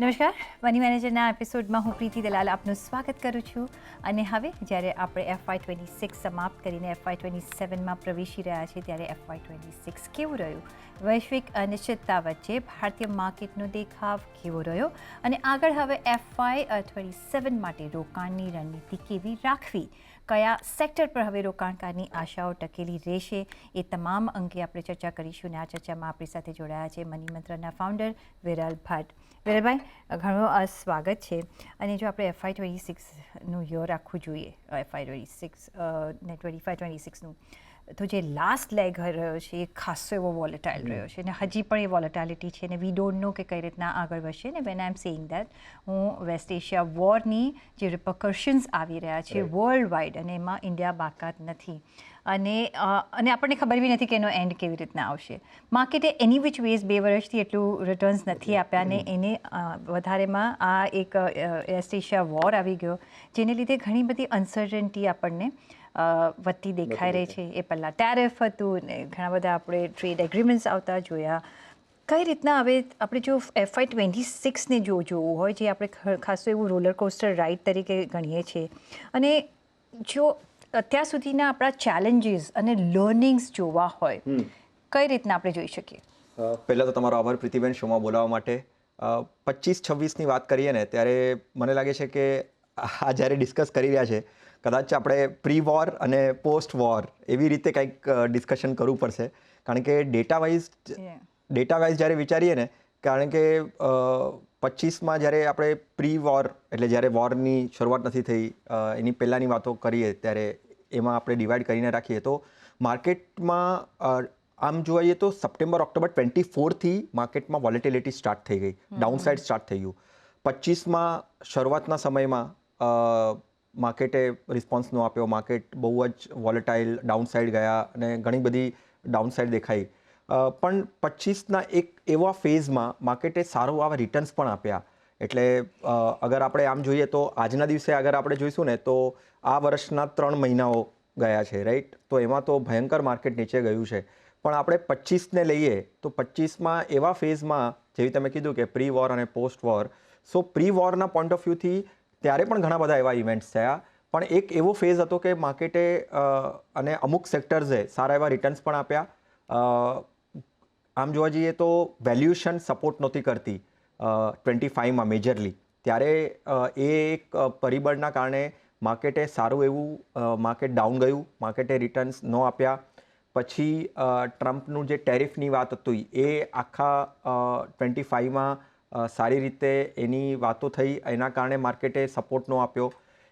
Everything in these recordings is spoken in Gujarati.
નમસ્કાર, મની મેનેજરના એપિસોડમાં હું પ્રીતિ દલાલ આપનું સ્વાગત કરું છું. અને હવે જ્યારે આપણે FY26 સમાપ્ત કરીને FY27માં પ્રવેશી રહ્યા છીએ ત્યારે FY26 કેવું રહ્યું, વૈશ્વિક અનિશ્ચિતતા વચ્ચે ભારતીય માર્કેટનો દેખાવ કેવો રહ્યો અને આગળ હવે FY27 માટે રોકાણની રણનીતિ કેવી રાખવી, કયા સેક્ટર પર હવે રોકાણકારની આશાઓ ટકેલી રહેશે, એ તમામ અંગે આપણે ચર્ચા કરીશું. અને આ ચર્ચામાં આપણી સાથે જોડાયા છે મની મંત્રના ફાઉન્ડર વિરલ ભટ્ટ. વિરલભાઈ, ઘણો સ્વાગત છે. અને જો આપણે FY26નું યર આખું જોઈએ, FY26 ને 25-26નું, તો જે લાસ્ટ લેગ રહ્યો છે એ ખાસો એવો વોલેટાઇલ રહ્યો છે અને હજી પણ એ વોલેટાલિટી છે ને વી ડોન્ટ નો કે કઈ રીતના આગળ વધશે. ને when I am saying that, હું વેસ્ટ એશિયા વોરની જે રિપકર્શન્સ આવી રહ્યા છે વર્લ્ડ વાઇડ, અને એમાં ઇન્ડિયા બાકાત નથી. અને આપણને ખબર બી નથી કે એનો એન્ડ કેવી રીતના આવશે. માર્કેટે એની વિચ વેઝ 2 વર્ષથી એટલું રિટર્ન્સ નથી આપ્યા અને એને વધારેમાં આ એક વેસ્ટ એશિયા વોર આવી ગયો, જેને લીધે ઘણી બધી અનસર્ટનિટી આપણને વધતી દેખાઈ રહી છે. એ પહેલાં ટેરિફ હતું ને ઘણા બધા આપણે ટ્રેડ એગ્રીમેન્ટ્સ આવતા જોયા. કઈ રીતના હવે આપણે જો FY26ને જોવું હોય, જે આપણે ખાસું એવું રોલર કોસ્ટર રાઇડ તરીકે ગણીએ છીએ, અને જો અત્યાર સુધીના આપણા ચેલેન્જીસ અને લર્નિંગ્સ જોવા હોય, કઈ રીતના આપણે જોઈ શકીએ? પહેલાં તો તમારો આભાર પ્રીતિબેન શોમાં બોલાવવા માટે. 25-26ની વાત કરીએ ને ત્યારે મને લાગે છે કે આ જ્યારે ડિસ્કસ કરી રહ્યા છે, કદાચ આપણે પ્રી વોર અને પોસ્ટ વોર એવી રીતે કંઈક ડિસ્કશન કરવું પડશે. કારણ કે ડેટા વાઇઝ જ્યારે વિચારીએ ને, કારણ કે 25માં જ્યારે આપણે પ્રી વોર એટલે જ્યારે વોરની શરૂઆત નથી થઈ એની પહેલાંની વાતો કરીએ ત્યારે એમાં આપણે ડિવાઈડ કરીને રાખીએ તો માર્કેટમાં આમ જોઈએ તો સપ્ટેમ્બર-ઓક્ટોબર 24થી માર્કેટમાં વોલેટિલિટી સ્ટાર્ટ થઈ ગઈ, ડાઉનસાઇડ સ્ટાર્ટ થઈ ગયું. 25માં શરૂઆતના સમયમાં માર્કેટે રિસ્પોન્સ ન આપ્યો, માર્કેટ બહુ જ વોલેટાઇલ ડાઉનસાઇડ ગયા અને ઘણી બધી ડાઉનસાઇડ દેખાઈ. પણ 25ના એક એવા ફેઝમાં માર્કેટે સારું આવા રિટર્ન્સ પણ આપ્યા. એટલે અગર આપણે આમ જોઈએ તો આજના દિવસે અગર આપણે જોઈશું ને તો આ વર્ષના 3 મહિનાઓ ગયા છે, રાઈટ? તો એમાં તો ભયંકર માર્કેટ નીચે ગયું છે. પણ આપણે 25ને લઈએ તો 25માં એવા ફેઝમાં, જેવી તમે કીધું કે પ્રી વોર અને પોસ્ટ વોર, સો પ્રી વોરના પોઈન્ટ ઓફ વ્યૂથી ત્યારે પણ ઘણા બધા એવા ઇવેન્ટ્સ થયા. પણ એક એવો ફેઝ હતો કે માર્કેટે અને અમુક સેક્ટર્સે સારા એવા રિટર્ન્સ પણ આપ્યા. આમ જોવા જઈએ તો વેલ્યુએશન સપોર્ટ નહોતી કરતી 25માં મેજરલી. ત્યારે એ એક પરિબળના કારણે માર્કેટે સારું એવું માર્કેટ ડાઉન ગયું, માર્કેટે રિટર્ન્સ ન આપ્યા. પછી ટ્રમ્પનું જે ટેરિફની વાત હતી એ આખા 25માં સારી રીતે એની વાતો થઈ, એના કારણે માર્કેટે સપોર્ટ ન આપ્યો.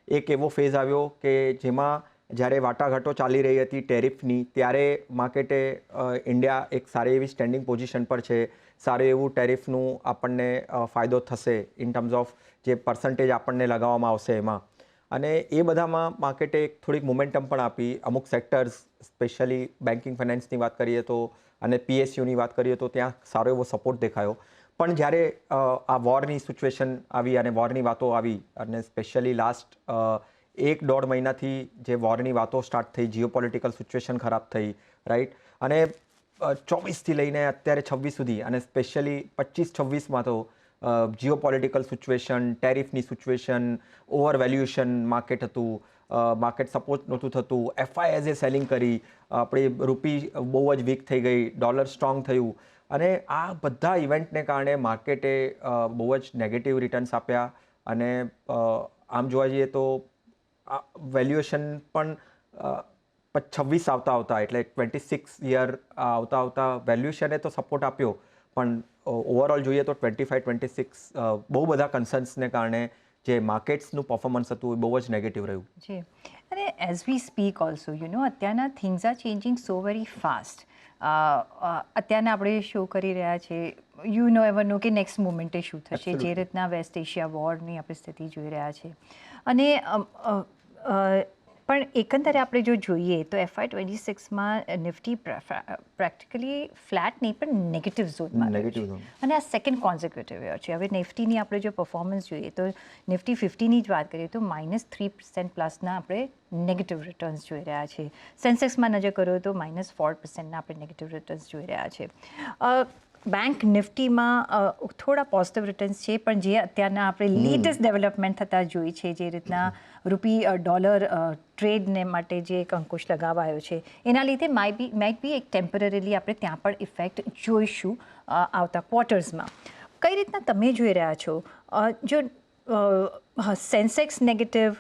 એક એવો ફેઝ આવ્યો કે જેમાં જ્યારે વાટાઘાટો ચાલી રહી હતી ટેરિફની, ત્યારે માર્કેટે ઇન્ડિયા એક સારી એવી સ્ટેન્ડિંગ પોઝિશન પર છે, સારું એવું ટેરિફનું આપણને ફાયદો થશે ઇન ટર્મ્સ ઓફ જે પર્સન્ટેજ આપણને લગાવવામાં આવશે એમાં. અને એ બધામાં માર્કેટે થોડીક મોમેન્ટમ પણ આપી. અમુક સેક્ટર્સ સ્પેશિયલી બેન્કિંગ ફાઇનાન્સની વાત કરીએ તો અને PSUની વાત કરીએ તો ત્યાં સારો એવો સપોર્ટ દેખાયો. પણ જ્યારે આ વોરની સિચ્યુએશન આવી અને વોરની વાતો આવી અને સ્પેશિયલી લાસ્ટ 1-1.5 મહિનાથી જે વોરની વાતો સ્ટાર્ટ થઈ, જીઓપોલિટિકલ સિચ્યુએશન ખરાબ થઈ, રાઈટ? અને 24થી લઈને અત્યારે 26 સુધી અને સ્પેશિયલી 25-26માં તો જીઓપોલિટિકલ સિચ્યુએશન, ટેરિફની સિચ્યુએશન, ઓવર વેલ્યુએશન માર્કેટ હતું, માર્કેટ સપોર્ટ નહોતું થતું, FISએ સેલિંગ કરી, આપણી રૂપી બહુ જ વીક થઈ ગઈ, ડોલર સ્ટ્રોંગ થયું. અને આ બધા ઇવેન્ટને કારણે માર્કેટે બહુ જ નેગેટિવ રિટર્ન્સ આપ્યા. અને આમ જોવા જઈએ તો વેલ્યુએશન પણ 26 આવતા એટલે 26 યર આવતા વેલ્યુએશને તો સપોર્ટ આપ્યો, પણ ઓવરઓલ જોઈએ તો 25-26 બહુ બધા કન્સર્ન્સને કારણે જે માર્કેટ્સનું પરફોર્મન્સ હતું એ બહુ જ નેગેટિવ રહ્યું. જી. અને એઝ વી સ્પીક ઓલ્સો અત્યારના things are changing so very fast. અત્યારના આપણે શો કરી રહ્યા છીએ, એવર નો કે નેક્સ્ટ મોમેન્ટે શું થશે, જે રીતના વેસ્ટ એશિયા વોરની આપણે સ્થિતિ જોઈ રહ્યા છે. અને પણ એકંદરે આપણે જો જોઈએ તો FY26માં નિફ્ટી પ્રેક્ટિકલી ફ્લેટ નહીં પણ નેગેટિવ ઝોનમાં રહ્યું છે. અને આ સેકન્ડ કોન્ઝિક્યુટિવ યર છે. હવે નિફ્ટીની આપણે જો પરફોર્મન્સ જોઈએ તો નિફ્ટી 50ની જ વાત કરીએ તો -3% પ્લસના આપણે નેગેટિવ રિટર્ન્સ જોઈ રહ્યા છીએ. સેન્સેક્સમાં નજર કરો તો -4%ના આપણે નેગેટિવ રિટર્ન્સ જોઈ રહ્યા છીએ. બેંક નિફ્ટીમાં થોડા પોઝિટિવ રિટર્ન્સ છે, પણ જે અત્યારના આપણે લેટેસ્ટ ડેવલપમેન્ટ થતા જોઈ છે, જે રીતના રૂપી ડોલર ટ્રેડને માટે જે એક અંકુશ લગાવાયો છે, એના લીધે માઇટ બી એક ટેમ્પરરીલી આપણે ત્યાં પણ ઇફેક્ટ જોઈશું આવતા ક્વાર્ટર્સમાં. કઈ રીતના તમે જોઈ રહ્યા છો? જો સેન્સેક્સ નેગેટિવ,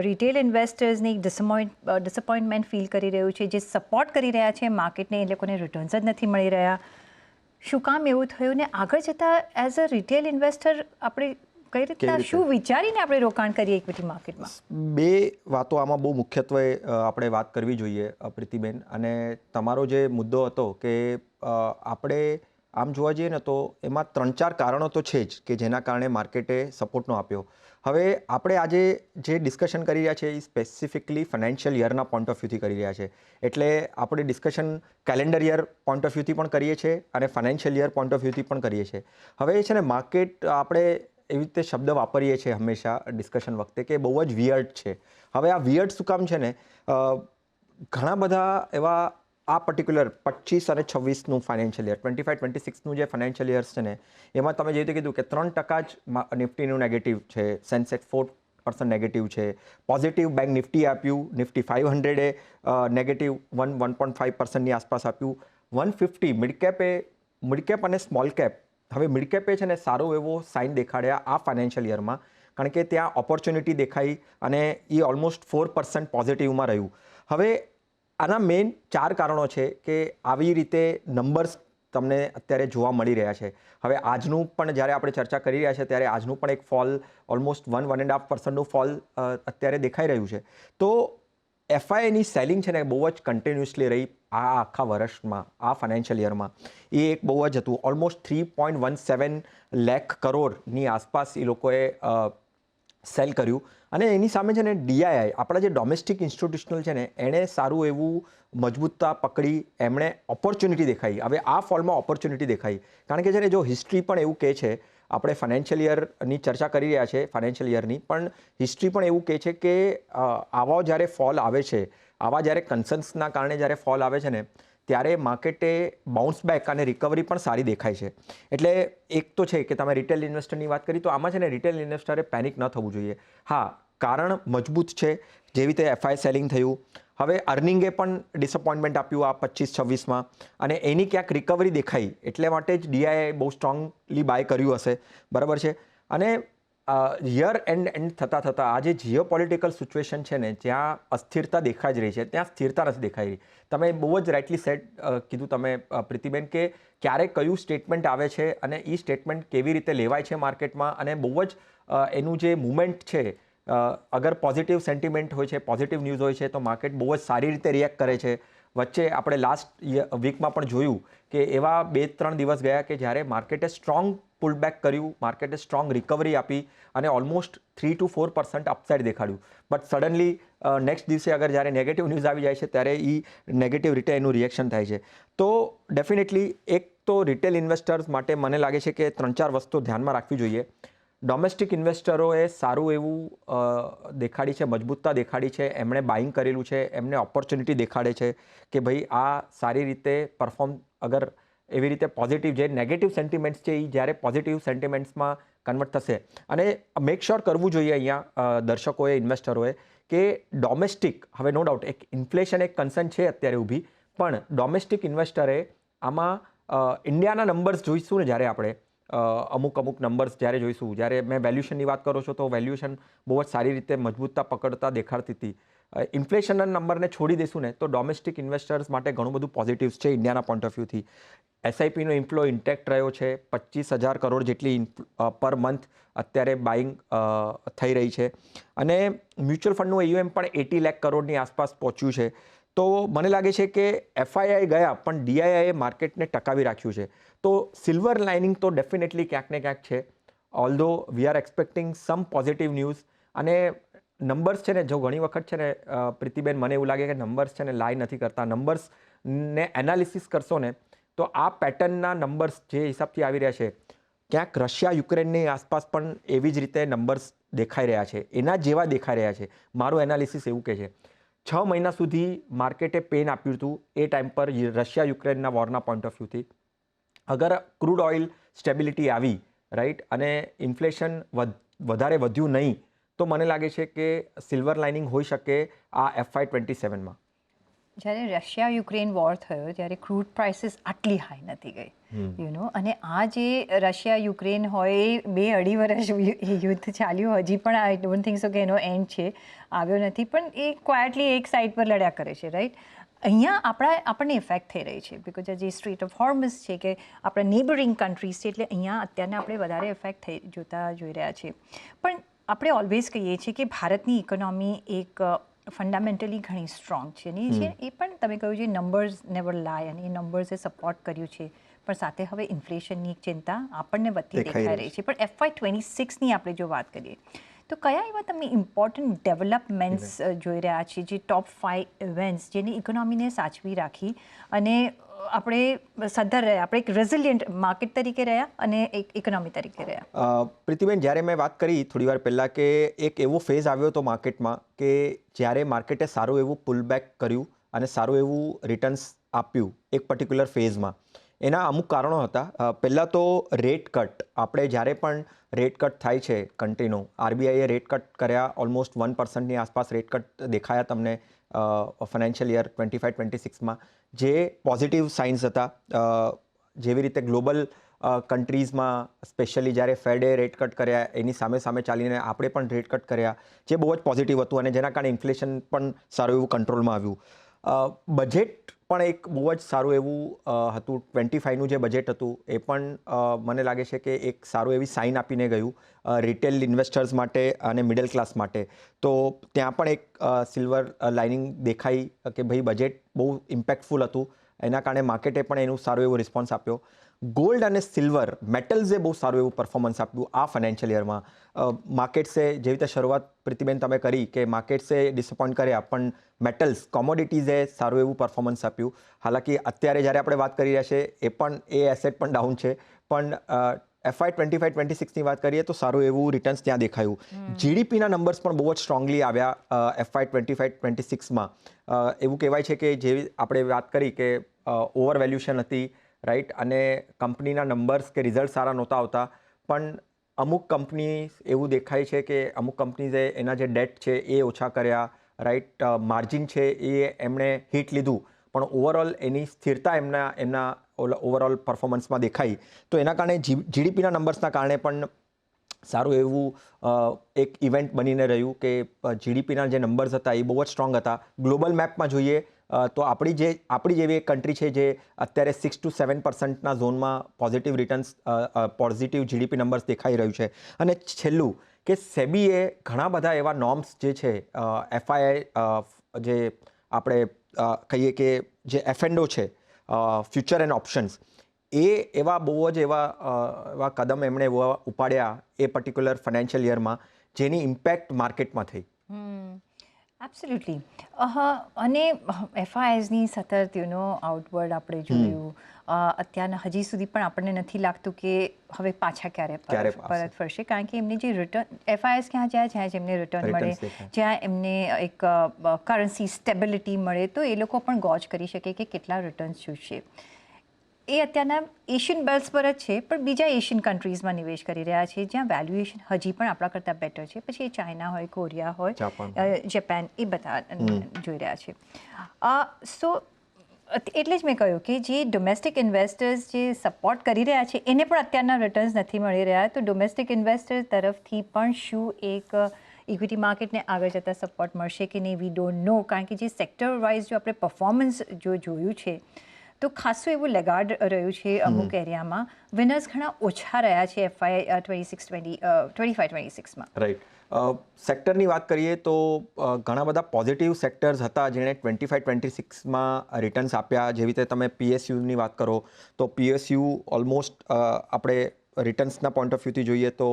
રિટેલ ઇન્વેસ્ટર્સને એક ડિસઅપોઇન્ટમેન્ટ ફીલ કરી રહ્યું છે, જે સપોર્ટ કરી રહ્યા છે માર્કેટને, એ લોકોને રિટર્ન્સ જ નથી મળી રહ્યા. શું કામ એવું થયું ને આગળ જતાં એઝ અ રિટેલ ઇન્વેસ્ટર આપણે કઈ રીતના શું વિચારીને આપણે રોકાણ કરીએ ઇક્વિટી માર્કેટમાં? બે વાતો આમાં બહુ મુખ્યત્વે આપણે વાત કરવી જોઈએ પ્રીતિબેન. અને તમારો જે મુદ્દો હતો કે આપણે આમ જોવા જઈએ ને તો એમાં 3-4 કારણો તો છે જ કે જેના કારણે માર્કેટે સપોર્ટ ન આપ્યો. હવે આપણે આજે જે ડિસ્કશન કરી રહ્યા છે એ સ્પેસિફિકલી ફાઇનાન્શિયલ યરના પોઈન્ટ ઓફ વ્યૂથી કરી રહ્યા છે. એટલે આપણે discussion calendar year point of વ્યૂથી પણ કરીએ છીએ અને ફાઇનાન્શિયલ યર પોઈન્ટ ઓફ વ્યૂથી પણ કરીએ છીએ. હવે એ છે ને માર્કેટ આપણે એવી રીતે શબ્દ વાપરીએ છીએ હંમેશા ડિસ્કશન વખતે કે બહુ જ વિયર્ડ છે. હવે આ વિયર્ડ શું કામ છે ને, ઘણા બધા એવા આ પર્ટિક્યુલર 25 અને 26નું ફાઇનાન્શિયલ યર, 25-26નું જે ફાઇનાન્શિયલ યર્સ છે ને, એમાં તમે જે રીતે કીધું કે 3% જ નિફ્ટીનું નેગેટિવ છે, સેન્સેક્સ 4% નેગેટિવ છે, પોઝિટિવ બેંક નિફ્ટી આપ્યું, નિફ્ટી 500 નેગેટિવ 1.5%ની આસપાસ આપ્યું, 150 મિડકેપ અને સ્મોલ કેપ. હવે મિડકેપે છે ને સારો એવો સાઇન દેખાડ્યા આ ફાઇનાન્શિયલ યરમાં, કારણ કે ત્યાં ઓપોર્ચ્યુનિટી દેખાઈ અને એ ઓલમોસ્ટ 4% પોઝિટિવમાં રહ્યું. હવે આના મેઇન 4 કારણો છે કે આવી રીતે નંબર્સ તમને અત્યારે જોવા મળી રહ્યા છે. હવે આજનું પણ જ્યારે આપણે ચર્ચા કરી રહ્યા છે ત્યારે આજનું પણ એક ફોલ ઓલમોસ્ટ 1.5%નું ફોલ અત્યારે દેખાઈ રહ્યું છે. તો એફઆઈની સેલિંગ છે ને બહુ જ કન્ટિન્યુઅસલી રહી આ આખા વર્ષમાં, આ ફાઇનાન્શિયલ યરમાં. એ એક બહુ જ હતું. ઓલમોસ્ટ 3.17 લાખ કરોડની આસપાસ એ લોકોએ સેલ કર્યું. અને એની સામે છે ને ડીઆઈઆઈ, આપણા જે ડોમેસ્ટિક ઇન્સ્ટિટ્યુશનલ છે ને, એણે સારું એવું મજબૂતતા પકડી, એમણે ઓપોર્ચ્યુનિટી દેખાઈ. હવે આ ફોલમાં ઓપોર્ચ્યુનિટી દેખાઈ, કારણ કે છે ને જો હિસ્ટ્રી પણ એવું કહે છે, આપણે ફાઇનાન્શિયલ યરની ચર્ચા કરી રહ્યા છે, ફાઇનાન્શિયલ યરની પણ હિસ્ટ્રી પણ એવું કહે છે કે આવા જ્યારે ફોલ આવે છે, આવા જ્યારે કન્સર્ન્સના કારણે જ્યારે ફોલ આવે છે ને, ત્યારે માર્કેટે બાઉન્સ બેક અને રિકવરી પણ સારી દેખાય છે. એટલે એક તો છે કે તમે રિટેલ ઇન્વેસ્ટરની વાત કરી, તો આમાં છે ને રિટેલ ઇન્વેસ્ટરે પેનિક ન થવું જોઈએ. હા, કારણ મજબૂત છે, જેવી રીતે એફઆઈ સેલિંગ થયું. હવે અર્નિંગે પણ ડિસઅપોઇન્ટમેન્ટ આપ્યું આ 25-26માં, અને એની ક્યાંક રિકવરી દેખાઈ, એટલે માટે જ ડીઆઈએ બહુ સ્ટ્રોંગલી બાય કર્યું હશે, બરાબર છે. અને યર એન્ડ થતાં આ જે જીઓ પોલિટિકલ સિચ્યુએશન છે ને, જ્યાં અસ્થિરતા દેખાઈ જ રહી છે, ત્યાં સ્થિરતા નથી દેખાઈ રહી. તમે બહુ જ રાઇટલી સેડ કીધું તમે પ્રીતિબેન કે ક્યારે કયું સ્ટેટમેન્ટ આવે છે અને એ સ્ટેટમેન્ટ કેવી રીતે લેવાય છે માર્કેટમાં, અને બહુ જ એનું જે મુવમેન્ટ છે, અગર પોઝિટિવ સેન્ટિમેન્ટ હોય છે, પોઝિટિવ ન્યૂઝ હોય છે, તો માર્કેટ બહુ જ સારી રીતે રિએક્ટ કરે છે. વચ્ચે આપણે લાસ્ટ વીકમાં પણ જોયું કે એવા 2-3 દિવસ ગયા કે જ્યારે માર્કેટે સ્ટ્રોંગ પુલબેક કર્યું, માર્કેટે સ્ટ્રોંગ રિકવરી આપી અને ઓલમોસ્ટ 3-4% અપસાઇડ દેખાડ્યું. બટ સડનલી નેક્સ્ટ દિવસે અગર જ્યારે નેગેટિવ ન્યૂઝ આવી જાય છે ત્યારે એ નેગેટિવ રીતે એનું રિએક્શન થાય છે. તો ડેફિનેટલી એક તો રિટેલ ઇન્વેસ્ટર્સ માટે મને લાગે છે કે 3-4 વસ્તુ ધ્યાનમાં રાખવી જોઈએ. ડોમેસ્ટિક ઇન્વેસ્ટરોએ સારું એવું દેખાડી છે, મજબૂતતા દેખાડી છે, એમણે બાઇંગ કરેલું છે, એમને ઓપોર્ચ્યુનિટી દેખાડે છે કે ભાઈ આ સારી રીતે પરફોર્મ, અગર એવી રીતે પોઝિટિવ જે નેગેટિવ સેન્ટિમેન્ટ્સ છે એ જ્યારે પોઝિટિવ સેન્ટિમેન્ટ્સમાં કન્વર્ટ થશે. અને મેક શ્યોર કરવું જોઈએ અહીંયા દર્શકોએ, ઇન્વેસ્ટરોએ, કે ડોમેસ્ટિક, હવે નો ડાઉટ એક ઇન્ફ્લેશન એક કન્સર્ન છે અત્યારે ઊભી, પણ ડોમેસ્ટિક ઇન્વેસ્ટરે આમાં ઇન્ડિયાના નંબર્સ જોઈશું ને જ્યારે આપણે અમુક નંબર્સ જ્યારે જોઈશું, જ્યારે મેં વેલ્યુશનની વાત કરો છો તો વેલ્યુશન બહુ જ સારી રીતે મજબૂતતા પકડતા દેખાડતી હતી. ઇન્ફ્લેશનના નંબરને છોડી દઈશું ને તો ડોમેસ્ટિક ઇન્વેસ્ટર્સ માટે ઘણું બધું પોઝિટિવ્સ છે ઇન્ડિયાના પોઈન્ટ ઓફ વ્યૂથી. એસઆઈપીનો ઇન્ફ્લો ઇન્ટેક્ટ રહ્યો છે, 25,000 કરોડ જેટલી પર મંથ અત્યારે બાઇંગ થઈ રહી છે, અને મ્યુચ્યુઅલ ફંડનું એયુએમ પણ 80 લાખ કરોડની આસપાસ પહોંચ્યું છે. તો મને લાગે છે કે એફઆઈઆઈ ગયા પણ ડીઆઈઆઈએ માર્કેટને ટકાવી રાખ્યું છે. તો સિલ્વર લાઇનિંગ તો ડેફિનેટલી ક્યાંક ને ક્યાંક છે. Although we are expecting some positive news. અને નંબર્સ છે ને, જો ઘણી વખત છે ને પ્રીતિબેન, મને એવું લાગે કે નંબર્સ છે ને લાઈ નથી કરતા. નંબર્સને એનાલિસિસ કરશો ને તો આ પેટર્નના નંબર્સ જે હિસાબથી આવી રહ્યા છે, ક્યાંક રશિયા યુક્રેનની આસપાસ પણ એવી જ રીતે નંબર્સ દેખાઈ રહ્યા છે, એના જેવા દેખાઈ રહ્યા છે. મારું એનાલિસિસ એવું કહે છે. 6 મહિના સુધી માર્કેટે પેન આપ્યું હતું એ ટાઈમ પર રશિયા યુક્રેનના વોરના પોઈન્ટ ઓફ વ્યૂથી. અગર ક્રૂડ ઓઇલ સ્ટેબિલિટી આવી, રાઈટ, અને ઇન્ફ્લેશન વધારે વધ્યું નહીં, તો મને લાગે છે કે સિલ્વર લાઇનિંગ હોઈ શકે આ FY27માં. જ્યારે રશિયા યુક્રેન વોર થયો ત્યારે ક્રૂડ પ્રાઇસીસ આટલી હાઈ નથી ગઈ અને આ જે રશિયા યુક્રેન હોય 2-2.5 વર્ષ યુદ્ધ ચાલ્યું, હજી પણ આઈ ડોન્ટ થિંક સો કે એનો એન્ડ છે, આવ્યો નથી, પણ એ ક્વાયટલી એક સાઈડ પર લડ્યા કરે છે, રાઈટ. અહીંયા આપણને ઇફેક્ટ થઈ રહી છે બિકોઝ જે સ્ટ્રેટ ઓફ હોર્મઝ છે કે આપણા નેબરિંગ કન્ટ્રીઝ છે, એટલે અહીંયા અત્યારના આપણે વધારે ઇફેક્ટ જોઈ રહ્યા છીએ. પણ આપણે ઓલવેઝ કહીએ છીએ કે ભારતની ઇકોનોમી એક ફંડામેન્ટલી ઘણી સ્ટ્રોંગ છે ને એ પણ તમે કહ્યું છે નંબર્સ નેવર લાય, અને એ નંબર્સે સપોર્ટ કર્યું છે, પણ સાથે હવે ઇન્ફ્લેશનની ચિંતા આપણને વધતી દેખાઈ રહી છે. પણ FY26ની આપણે જો વાત કરીએ તો કયા એવા તમે ઇમ્પોર્ટન્ટ ડેવલપમેન્ટ્સ જોઈ રહ્યા છીએ, જે ટોપ 5 ઇવેન્ટ્સ જેની ઇકોનોમીને સાચવી રાખી અને આપણે સદ્ધર રહ્યા, આપણે એક રેઝિલિયન્ટ માર્કેટ તરીકે રહ્યા અને એક ઇકોનોમી તરીકે રહ્યા? પ્રીતિબેન, જ્યારે મેં વાત કરી થોડી વાર પહેલાં કે એક એવો ફેઝ આવ્યો હતો માર્કેટમાં કે જ્યારે માર્કેટે સારું એવું પુલ બેક કર્યું અને સારું એવું રિટર્ન્સ આપ્યું એક પર્ટિક્યુલર ફેઝમાં. એના અમુક કારણો હતા. પહેલાં તો રેટ કટ. આપણે જ્યારે પણ રેટ કટ થાય છે કન્ટિન્યુ, RBIએ રેટ કટ કર્યા, ઓલમોસ્ટ 1%ની આસપાસ રેટ કટ દેખાયા તમને ફાઇનાન્શિયલ યર 25-26માં, જે પોઝિટિવ સાઇન્સ હતા. જેવી રીતે ગ્લોબલ કન્ટ્રીઝમાં સ્પેશિયલી જ્યારે ફેડે રેટ કટ કર્યા એની સામે ચાલીને આપણે પણ રેટ કટ કર્યા, જે બહુ જ પોઝિટિવ હતું અને જેના કારણે ઇન્ફ્લેશન પણ સારું એવું કંટ્રોલમાં આવ્યું. બજેટ પણ એક બહુ જ સારું એવું હતું. 25નું જે બજેટ હતું એ પણ મને લાગે છે કે એક સારું એવી સાઇન આપીને ગયું રિટેલ ઇન્વેસ્ટર્સ માટે અને મિડલ ક્લાસ માટે. તો ત્યાં પણ એક સિલ્વર લાઇનિંગ દેખાઈ કે ભાઈ બજેટ બહુ ઇમ્પેક્ટફુલ હતું, એના કારણે માર્કેટે પણ એનું સારું એવું રિસ્પોન્સ આપ્યો. ગોલ્ડ અને સિલ્વર મેટલ્સે બહુ સારું એવું પરફોર્મન્સ આપ્યું આ ફાઇનાન્શિયલ યરમાં. માર્કેટ્સે જેવી રીતે શરૂઆત પ્રીતિબેન તમે કરી કે માર્કેટ્સે ડિસઅપોઇન્ટ કર્યા, પણ મેટલ્સ કોમોડિટીઝે સારું એવું પરફોર્મન્સ આપ્યું. હાલાકી અત્યારે જ્યારે આપણે વાત કરી રહ્યા છે એ એસેટ પણ ડાઉન છે, પણ FY25-26ની વાત કરીએ તો સારું એવું રિટર્ન્સ ત્યાં દેખાયું. GDPના નંબર્સ પણ બહુ જ સ્ટ્રોંગલી આવ્યા FY25-26માં. એવું કહેવાય છે કે જેવી આપણે વાત કરી કે ઓવર વેલ્યુશન હતી, રાઈટ, અને કંપનીના નંબર્સ કે રિઝલ્ટ સારા નહોતા આવતા, પણ અમુક કંપની એવું દેખાય છે કે અમુક કંપનીઝે એના જે ડેટ છે એ ઓછા કર્યા, રાઈટ, માર્જિન છે એ એમણે હિટ લીધું, પણ ઓવરઓલ એની સ્થિરતા એમના ઓવરઓલ પરફોર્મન્સમાં દેખાઈ. તો એના કારણે GDPના નંબર્સના કારણે પણ સારું એવું એક ઇવેન્ટ બનીને રહ્યું કે GDPના જે નંબર્સ હતા એ બહુ જ સ્ટ્રોંગ હતા. ગ્લોબલ મેપમાં જોઈએ તો આપણી જેવી એક કન્ટ્રી છે જે અત્યારે 6-7%ના ઝોનમાં positive returns, positive GDP numbers દેખાઈ રહ્યું છે. અને છેલ્લું કે સેબીએ ઘણા બધા એવા નોર્મ્સ જે છે, FII જે આપણે કહીએ કે જે F&O છે, ફ્યુચર એન્ડ ઓપ્શન્સ, એ એવા બહુ જ એવા કદમ એમણે ઉપાડ્યા એ પર્ટિક્યુલર ફાઇનાન્શિયલ યરમાં, જેની ઇમ્પેક્ટ માર્કેટમાં થઈ. એબ્સોલ્યુટલી. અને FISની સતત આઉટવર્ડ આપણે જોયું, અત્યારના હજી સુધી પણ આપણને નથી લાગતું કે હવે પાછા ક્યારે પરત ફરશે, કારણ કે એમને જે રિટર્ન FIS ક્યાં જાય જ્યાં જેમને રિટર્ન મળે, જ્યાં એમને એક કરન્સી સ્ટેબિલિટી મળે, તો એ લોકો પણ ગોજ કરી શકે કે કેટલા રિટર્ન્સ જોશે. એ અત્યારના એશિયન બેલ્ટ્સ પર જ છે, પણ બીજા એશિયન કન્ટ્રીઝમાં નિવેશ કરી રહ્યા છે જ્યાં વેલ્યુએશન હજી પણ આપણા કરતાં બેટર છે. પછી એ ચાઇના હોય, કોરિયા હોય, જાપાન, એ બધા જોઈ રહ્યા છે. સો એટલે જ મેં કહ્યું કે જે ડોમેસ્ટિક ઇન્વેસ્ટર્સ જે સપોર્ટ કરી રહ્યા છે એને પણ અત્યારના રિટર્ન્સ નથી મળી રહ્યા, તો ડોમેસ્ટિક ઇન્વેસ્ટર તરફથી પણ શું એક ઇક્વિટી માર્કેટને આગળ જતાં સપોર્ટ મળશે કે નહીં, વી ડોન્ટ નો. કારણ કે જે સેક્ટર વાઇઝ જો આપણે પરફોર્મન્સ જોયું છે તો ખાસું એવું લેગાર્ડ રહ્યું છે અમુક એરિયામાં. વિનર્સ ઘણા ઓછા રહ્યા છે FY25-26માં. રાઈટ. સેક્ટરની વાત કરીએ તો ઘણા બધા પોઝિટિવ સેક્ટર્સ હતા જેણે 25-26માં રિટર્ન્સ આપ્યા. જેવી રીતે તમે PSUની વાત કરો તો PSU ઓલમોસ્ટ આપણે રિટર્ન્સના પોઈન્ટ ઓફ વ્યૂથી જોઈએ તો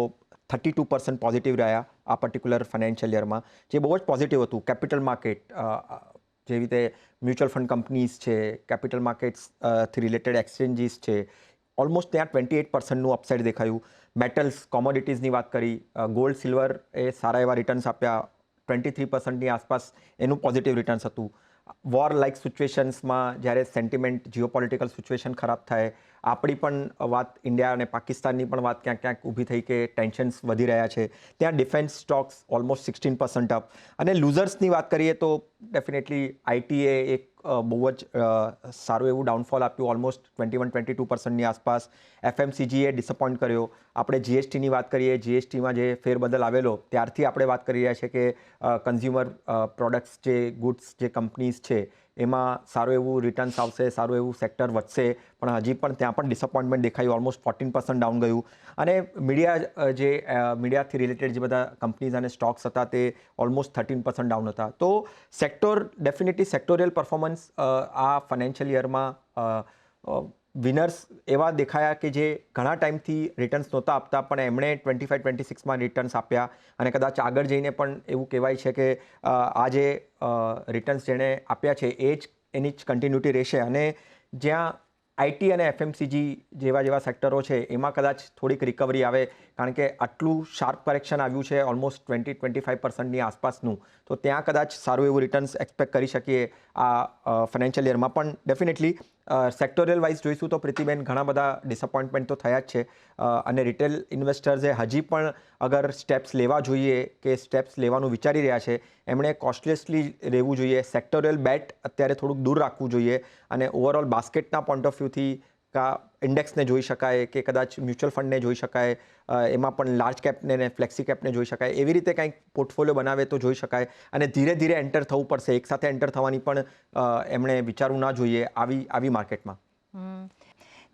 32% પોઝિટિવ રહ્યા આ પર્ટિક્યુલર ફાઇનાન્શિયલ યરમાં, જે બહુ જ પોઝિટિવ હતું. કેપિટલ માર્કેટ, જેવી રીતે મ્યુચ્યુઅલ ફંડ કંપનીઝ છે, કેપિટલ માર્કેટ્સથી રિલેટેડ એક્સચેન્જીસ છે, ઓલમોસ્ટ ત્યાં 28%નું અપસાઇડ દેખાયું. મેટલ્સ, કોમોડિટીઝની વાત કરી, ગોલ્ડ, સિલ્વર એ સારા એવા રિટર્ન્સ આપ્યા, 23%ની આસપાસ એનું પોઝિટિવ રિટર્ન્સ હતું. વોર લાઇક સિચ્યુએશન્સમાં જ્યારે સેન્ટિમેન્ટ, જીઓપોલિટિકલ સિચ્યુએશન ખરાબ થાય આપણી પણ વાત ઇન્ડિયા અને પાકિસ્તાનની પણ વાત ક્યાંક ક્યાંક ઊભી થઈ કે ટેન્શન્સ વધી રહ્યા છે. ત્યાં ડિફેન્સ સ્ટોક્સ ઓલમોસ્ટ 16% અપ. અને લૂઝર્સની વાત કરીએ તો ડેફિનેટલી આઈટીએ એક બહુ જ સારું એવું ડાઉનફોલ આપ્યું, ઓલમોસ્ટ 21-22%ની આસપાસ. એફએમસીજીએ ડિસઅપોઇન્ટ કર્યો. આપણે જીએસટીની વાત કરીએ, જીએસટીમાં જે ફેરબદલ આવેલો ત્યારથી આપણે વાત કરી રહ્યા છીએ કે કન્ઝ્યુમર પ્રોડક્ટ્સ જે ગુડ્સ જે કંપનીઝ છે એમાં સારું એવું રિટર્ન્સ આવશે, સારું એવું સેક્ટર વધશે, પણ હજી પણ ત્યાં પણ ડિસઅપોઇન્ટમેન્ટ દેખાયું, ઓલમોસ્ટ 14% ડાઉન ગયું. અને મીડિયાથી રિલેટેડ જે બધા કંપનીઝ અને સ્ટોક્સ હતા તે ઓલમોસ્ટ 13% ડાઉન હતા. તો ડેફિનેટલી સેક્ટોરિયલ પરફોર્મન્સ આ ફાઇનાન્શિયલ યરમાં વિનર્સ એવા દેખાયા કે જે ઘણા ટાઈમથી રિટર્ન્સ નહોતા આપતા, પણ એમણે 25-26માં રિટર્ન્સ આપ્યા. અને કદાચ આગળ જઈને પણ એવું કહેવાય છે કે આ જે રિટર્ન્સ જેણે આપ્યા છે એ જ એની જ કન્ટિન્યુટી રહેશે. અને જ્યાં આઈટી અને એફએમસીજી જેવા સેક્ટરો છે એમાં કદાચ થોડીક રિકવરી આવે, કારણ કે આટલું શાર્પ કરેક્શન આવ્યું છે ઓલમોસ્ટ 20-25%ની આસપાસનું, તો ત્યાં કદાચ સારું એવું રિટર્ન્સ એક્સપેક્ટ કરી શકીએ આ ફાઇનાન્શિયલ યરમાં. પણ ડેફિનેટલી સેક્ટોરિયલ વાઇઝ જોઈશું તો પ્રીતિબેન ઘણા બધા ડિસઅપોઇન્ટમેન્ટ તો થયા જ છે. અને રિટેલ ઇન્વેસ્ટર્સે હજી પણ અગર સ્ટેપ્સ લેવા જોઈએ કે સ્ટેપ્સ લેવાનું વિચારી રહ્યા છે, એમણે કોસ્ટલિયસલી રહેવું જોઈએ. સેક્ટોરિયલ બેટ અત્યારે થોડુંક દૂર રાખવું જોઈએ. અને ઓવરઓલ બાસ્કેટના પોઈન્ટ ઓફ વ્યૂથી ઇન્ડેક્સને જોઈ શકાય કે કદાચ મ્યુચ્યુઅલ ફંડને જોઈ શકાય, એમાં પણ લાર્જ કેપને ને ફ્લેક્સી કેપને જોઈ શકાય. એવી રીતે કંઈક પોર્ટફોલિયો બનાવે તો જોઈ શકાય. અને ધીરે ધીરે એન્ટર થવું પડશે, એકસાથે એન્ટર થવાની પણ એમણે વિચારવું ના જોઈએ આવી માર્કેટમાં.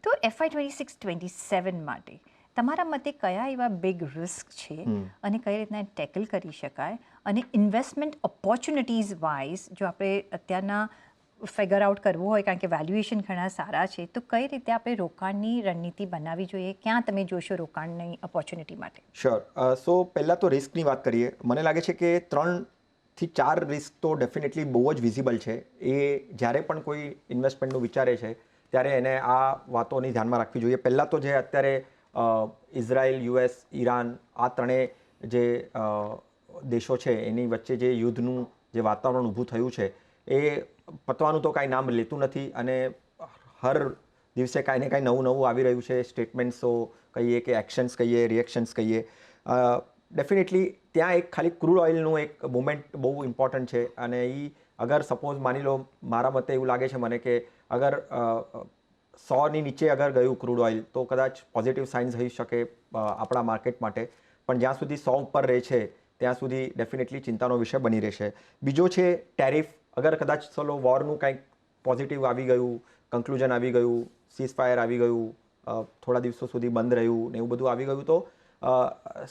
તો FY26-27 માટે તમારા મતે કયા એવા બિગ રિસ્ક છે અને કઈ રીતના ટેકલ કરી શકાય? અને ઇન્વેસ્ટમેન્ટ ઓપોર્ચ્યુનિટીઝ વાઇઝ જો આપણે અત્યારના ફિગર આઉટ કરવું હોય, કારણ કે વેલ્યુએશન ઘણા સારા છે, તો કઈ રીતે આપણે રોકાણની રણનીતિ બનાવવી જોઈએ? ક્યાં તમે જોશો રોકાણની ઓપોર્ચ્યુનિટી માટે? શ્યોર. સો પહેલાં તો રિસ્કની વાત કરીએ. મને લાગે છે કે 3 થી 4 રિસ્ક તો ડેફિનેટલી બહુ જ વિઝિબલ છે. એ જ્યારે પણ કોઈ ઇન્વેસ્ટમેન્ટનું વિચારે છે ત્યારે એને આ વાતોની ધ્યાનમાં રાખવી જોઈએ. પહેલાં તો જે અત્યારે ઇઝરાયલ, યુએસ, ઈરાન આ ત્રણેય જે દેશો છે એની વચ્ચે જે યુદ્ધનું જે વાતાવરણ ઊભું થયું છે એ પતવાનું તો કાંઈ નામ લેતું નથી. અને હર દિવસે કાંઈ ને કાંઈ નવું આવી રહ્યું છે. સ્ટેટમેન્ટ્સો કહીએ કે એક્શન્સ કહીએ, રિએક્શન્સ કહીએ. ડેફિનેટલી ત્યાં એક ખાલી ક્રૂડ ઓઇલનું એક મુવમેન્ટ બહુ ઇમ્પોર્ટન્ટ છે. અને એ અગર સપોઝ માની લો, મારા મતે એવું લાગે છે મને કે અગર 100ની નીચે અગર ગયું ક્રૂડ ઓઇલ તો કદાચ પોઝિટિવ સાઇન્સ થઈ શકે આપણા માર્કેટ માટે. પણ જ્યાં સુધી 100 ઉપર રહે છે ત્યાં સુધી ડેફિનેટલી ચિંતાનો વિષય બની રહેશે. બીજો છે ટેરિફ. અગર કદાચ ચલો વોરનું કંઈક પોઝિટિવ આવી ગયું, કન્ક્લુઝન આવી ગયું, સીઝફાયર આવી ગયું, થોડા દિવસો સુધી બંધ રહ્યું ને એવું બધું આવી ગયું, તો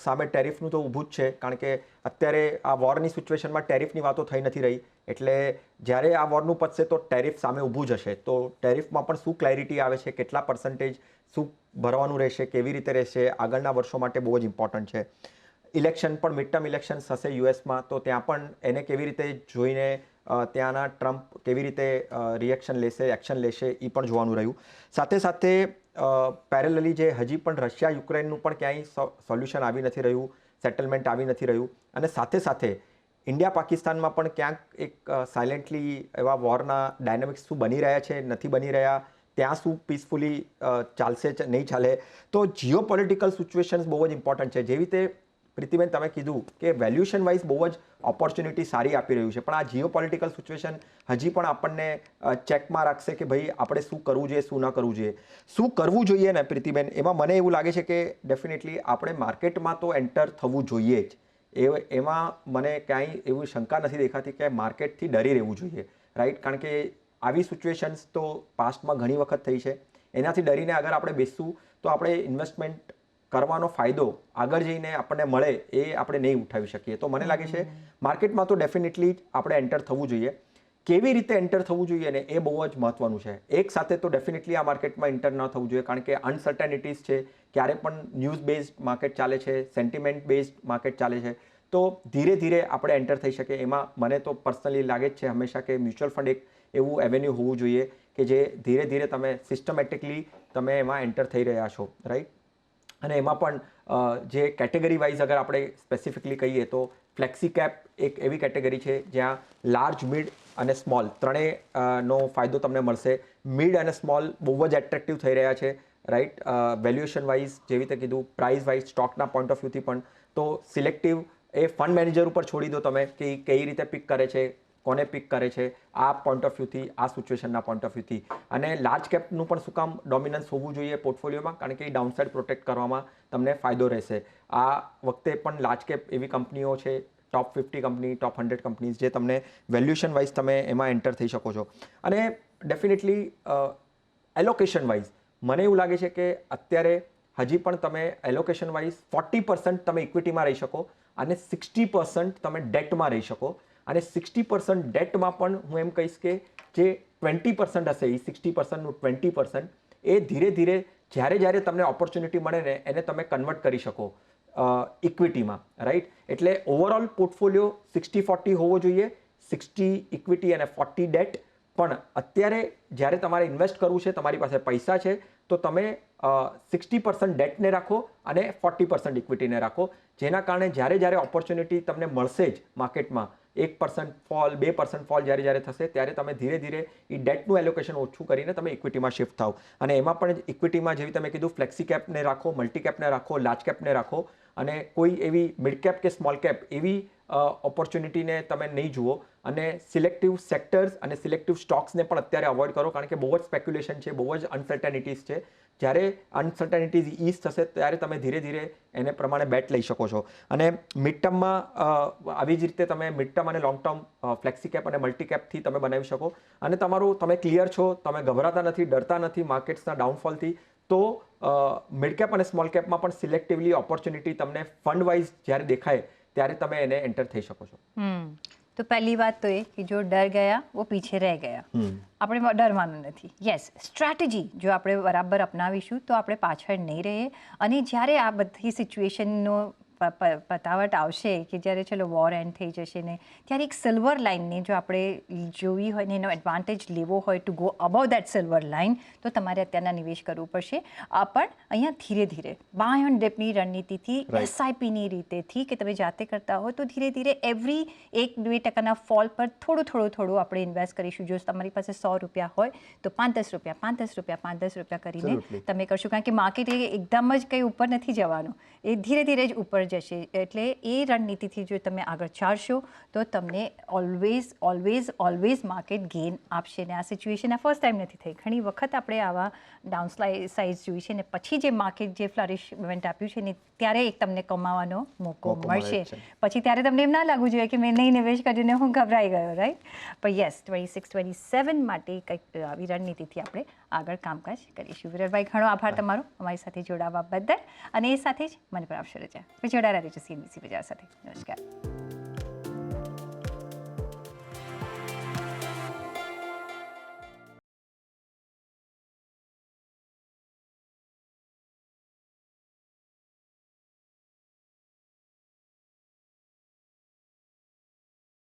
સામે ટેરિફનું તો ઊભું જ છે. કારણ કે અત્યારે આ વોરની સિચ્યુએશનમાં ટેરિફની વાતો થઈ નથી રહી. એટલે જ્યારે આ વોરનું પતશે તો ટેરિફ સામે ઊભું જશે. તો ટેરિફમાં પણ શું ક્લેરિટી આવે છે, કેટલા પર્સન્ટેજ શું ભરવાનું રહેશે, કેવી રીતે રહેશે, આગળના વર્ષો માટે બહુ જ ઇમ્પોર્ટન્ટ છે. ઇલેક્શન પણ, મિડ ટર્મ ઇલેક્શન્સ હશે યુએસમાં, તો ત્યાં પણ એને કેવી રીતે જોઈને ત્યાંના ટ્રમ્પ કેવી રીતે રિએક્શન લેશે, એક્શન લેશે, એ પણ જોવાનું રહ્યું. સાથે સાથે પેરેલલી જે હજી પણ રશિયા યુક્રેનનું પણ ક્યાંય સોલ્યુશન આવી નથી રહ્યું, સેટલમેન્ટ આવી નથી રહ્યું. અને સાથે સાથે ઇન્ડિયા પાકિસ્તાનમાં પણ ક્યાંક એક સાયલેન્ટલી એવા વોરના ડાયનેમિક્સ શું બની રહ્યા છે, નથી બની રહ્યા, ત્યાં શું પીસફુલી ચાલશે નહીં ચાલે. તો જીઓ પોલિટિકલ સિચ્યુએશન્સ બહુ જ ઇમ્પોર્ટન્ટ છે. જેવી રીતે પ્રીતિબેન તમે કીધું કે વેલ્યુએશન વાઇઝ બહુ જ ઓપોર્ચ્યુનિટી સારી આપી રહ્યું છે, પણ આ જીઓ પોલિટિકલ સિચ્યુએશન હજી પણ આપણને ચેકમાં રાખશે કે ભાઈ આપણે શું કરવું જોઈએ, શું ન કરવું જોઈએ. શું કરવું જોઈએ ને પ્રીતિબેન, એમાં મને એવું લાગે છે કે ડેફિનેટલી આપણે માર્કેટમાં તો એન્ટર થવું જોઈએ જ. એમાં મને ક્યાંય એવી શંકા નથી દેખાતી કે માર્કેટથી ડરી રહેવું જોઈએ, રાઈટ? કારણ કે આવી સિચ્યુએશન્સ તો પાસ્ટમાં ઘણી વખત થઈ છે. એનાથી ડરીને અગર આપણે બેસશું તો આપણે ઇન્વેસ્ટમેન્ટ કરવાનો ફાયદો આગળ જઈને આપણને મળે એ આપણે નહીં ઉઠાવી શકીએ. તો મને લાગે છે માર્કેટમાં તો ડેફિનેટલી આપણે એન્ટર થવું જોઈએ. કેવી રીતે એન્ટર થવું જોઈએ ને એ બહુ જ મહત્વનું છે. એક સાથે તો ડેફિનેટલી આ માર્કેટમાં એન્ટર ન થવું જોઈએ, કારણ કે અનસર્ટેનિટીઝ છે. ક્યારે પણ ન્યૂઝ બેઝડ માર્કેટ ચાલે છે, સેન્ટિમેન્ટ બેઝડ માર્કેટ ચાલે છે. તો ધીરે ધીરે આપણે એન્ટર થઈ શકીએ. એમાં મને તો પર્સનલી લાગે જ છે હંમેશા કે મ્યુચ્યુઅલ ફંડ એક એવું એવેન્યુ હોવું જોઈએ કે જે ધીરે ધીરે તમે સિસ્ટમેટિકલી તમે એમાં એન્ટર થઈ રહ્યા છો, રાઈટ? અને એમાં પણ જે કેટેગરી વાઇઝ અગર આપણે સ્પેસિફિકલી કહીએ તો ફ્લેક્સી કેપ એક એવી કેટેગરી છે જ્યાં લાર્જ મિડ અને સ્મોલ ત્રણેયનો ફાયદો તમને મળશે. મિડ અને સ્મોલ બહુ જ એટ્રેક્ટિવ થઈ રહ્યા છે, રાઈટ, વેલ્યુએશન વાઇઝ, જેવી રીતે કીધું, પ્રાઇસ વાઇઝ, સ્ટોકના પોઈન્ટ ઓફ વ્યૂથી પણ. તો સિલેક્ટિવ એ ફંડ મેનેજર ઉપર છોડી દો તમે કે ઈ કઈ રીતે પિક કરે છે, કોને પિક કરે છે, આ પોઈન્ટ ઓફ વ્યૂથી, આ સિચ્યુએશનના પોઈન્ટ ઓફ વ્યૂથી. અને લાર્જ કેપનું પણ શું કામ ડોમિનન્સ હોવું જોઈએ પોર્ટફોલિયોમાં, કારણ કે એ ડાઉનસાઇડ પ્રોટેક્ટ કરવામાં તમને ફાયદો રહેશે. આ વખતે પણ લાર્જ કેપ એવી કંપનીઓ છે, ટોપ 50 કંપની, ટોપ 100 કંપનીઝ, જે તમને વેલ્યુએશન વાઇઝ તમે એમાં એન્ટર થઈ શકો છો. અને ડેફિનેટલી એલોકેશન વાઇઝ મને એવું લાગે છે કે અત્યારે હજી પણ તમે એલોકેશન વાઇઝ 40% તમે ઇક્વિટીમાં રહી શકો અને 60% તમે ડેટમાં રહી શકો. અને 60% ડેટમાં પણ હું એમ કહીશ કે જે 20% હશે, એ 60%નું 20% એ ધીરે ધીરે જ્યારે તમને ઓપોર્ચ્યુનિટી મળે ને એને તમે કન્વર્ટ કરી શકો ઇક્વિટીમાં, રાઈટ. એટલે ઓવરઓલ પોર્ટફોલિયો 60-40 હોવો જોઈએ, 60 ઇક્વિટી અને 40 ડેટ. પણ અત્યારે જ્યારે તમારે ઇન્વેસ્ટ કરવું છે, તમારી પાસે પૈસા છે, તો તમે 60% ડેટને રાખો અને 40% ઇક્વિટીને રાખો. જેના કારણે જ્યારે ઓપોર્ચ્યુનિટી તમને મળશે જ માર્કેટમાં, 1% ફોલ, 2% ફોલ જ્યારે થશે, ત્યારે તમે ધીરે ધીરે એ ડેટનું એલોકેશન ઓછું કરીને તમે ઇક્વિટીમાં શિફ્ટ થાવ. અને એમાં પણ ઇક્વિટીમાં જેવી તમે કીધું, ફ્લેક્સી કેપને રાખો, મલ્ટી કેપને રાખો, લાર્જ કેપને રાખો. અને કોઈ એવી મિડ કેપ કે સ્મોલ કેપ એવી ઓપોર્ચ્યુનિટીને તમે નહીં જુઓ. અને સિલેક્ટિવ સેક્ટર્સ અને સિલેક્ટિવ સ્ટોક્સને પણ અત્યારે અવોઇડ કરો, કારણ કે બહુ જ સ્પેક્યુલેશન છે, બહુ જ અનસર્ટેનિટીઝ છે. જ્યારે અનસર્ટેનિટીઝ ઇઝ થશે ત્યારે તમે ધીરે ધીરે એને પ્રમાણે બેટ લઈ શકો છો. અને મિડ ટર્મમાં આવી જ રીતે તમે મિડ ટર્મ અને લોંગ ટર્મ ફ્લેક્સી કેપ અને મલ્ટી કેપથી તમે બનાવી શકો. અને તમે ક્લિયર છો, તમે ગભરાતા નથી, ડરતા નથી માર્કેટ્સના ડાઉનફોલથી, તો મિડ કેપ અને સ્મોલ કેપમાં પણ સિલેક્ટિવલી ઓપોર્ચ્યુનિટી તમને ફંડ વાઇઝ જ્યારે દેખાય ત્યારે તમે એને એન્ટર થઈ શકો છો. તો પહેલી વાત તો એ કે જો ડર ગયા વો પીછે રહે ગયા. આપણે ડરવાનું નથી. યસ, સ્ટ્રેટેજી જો આપણે બરાબર અપનાવીશું તો આપણે પાછળ નહીં રહીએ. અને જ્યારે આ બધી સિચ્યુએશનનો પતાવટ આવશે કે જ્યારે ચલો વોર એન્ડ થઈ જશે ને, ત્યારે એક સિલ્વર લાઇનને જો આપણે જોવી હોય ને એનો એડવાન્ટેજ લેવો હોય to go above that silver line, તો તમારે અત્યારના નિવેશ કરવું પડશે. પણ અહીંયા ધીરે ધીરે બાય ઓન ડિપની રણનીતિથી, એસઆઈપીની રીતેથી કે તમે જાતે કરતા હો તો ધીરે ધીરે એવરી 1-2% ફોલ પર થોડું આપણે ઇન્વેસ્ટ કરીશું. જો તમારી પાસે 100 રૂપિયા હોય તો 5-10 રૂપિયા કરીને તમે કરશો. કારણ કે માર્કેટ એકદમ જ કંઈ ઉપર નથી જવાનું, એ ધીરે ધીરે જ ઉપર જશે. એટલે એ રણનીતિથી જો તમે આગળ ચાલશો તો તમને ઓલવેઝ માર્કેટ ગેઇન આપશે. ને આ સિચ્યુએશન આ ફર્સ્ટ ટાઈમ નથી થઈ, ઘણી વખત આપણે આવા ડાઉન સાઇઝ જોઈ છે ને પછી જે માર્કેટ જે ફ્લરિશમેન્ટ આપ્યું છે ને ત્યારે એક તમને કમાવાનો મોકો મળશે. પછી ત્યારે તમને એમ ના લાગવું જોઈએ કે મેં નહીં નિવેશ કરીને હું ગભરાઈ ગયો, રાઈટ. પણ યસ, 26-27 માટે કંઈક આવી રણનીતિથી આપણે આગળ કામકાજ કરીશું. વિરલભાઈ, ઘણો આભાર તમારો અમારી સાથે જોડાવા બદલ. અને એ સાથે જ મને પણ આપશો રજા. જોડાયેલા રહેજો CNBC બજાર સાથે. નમસ્કાર.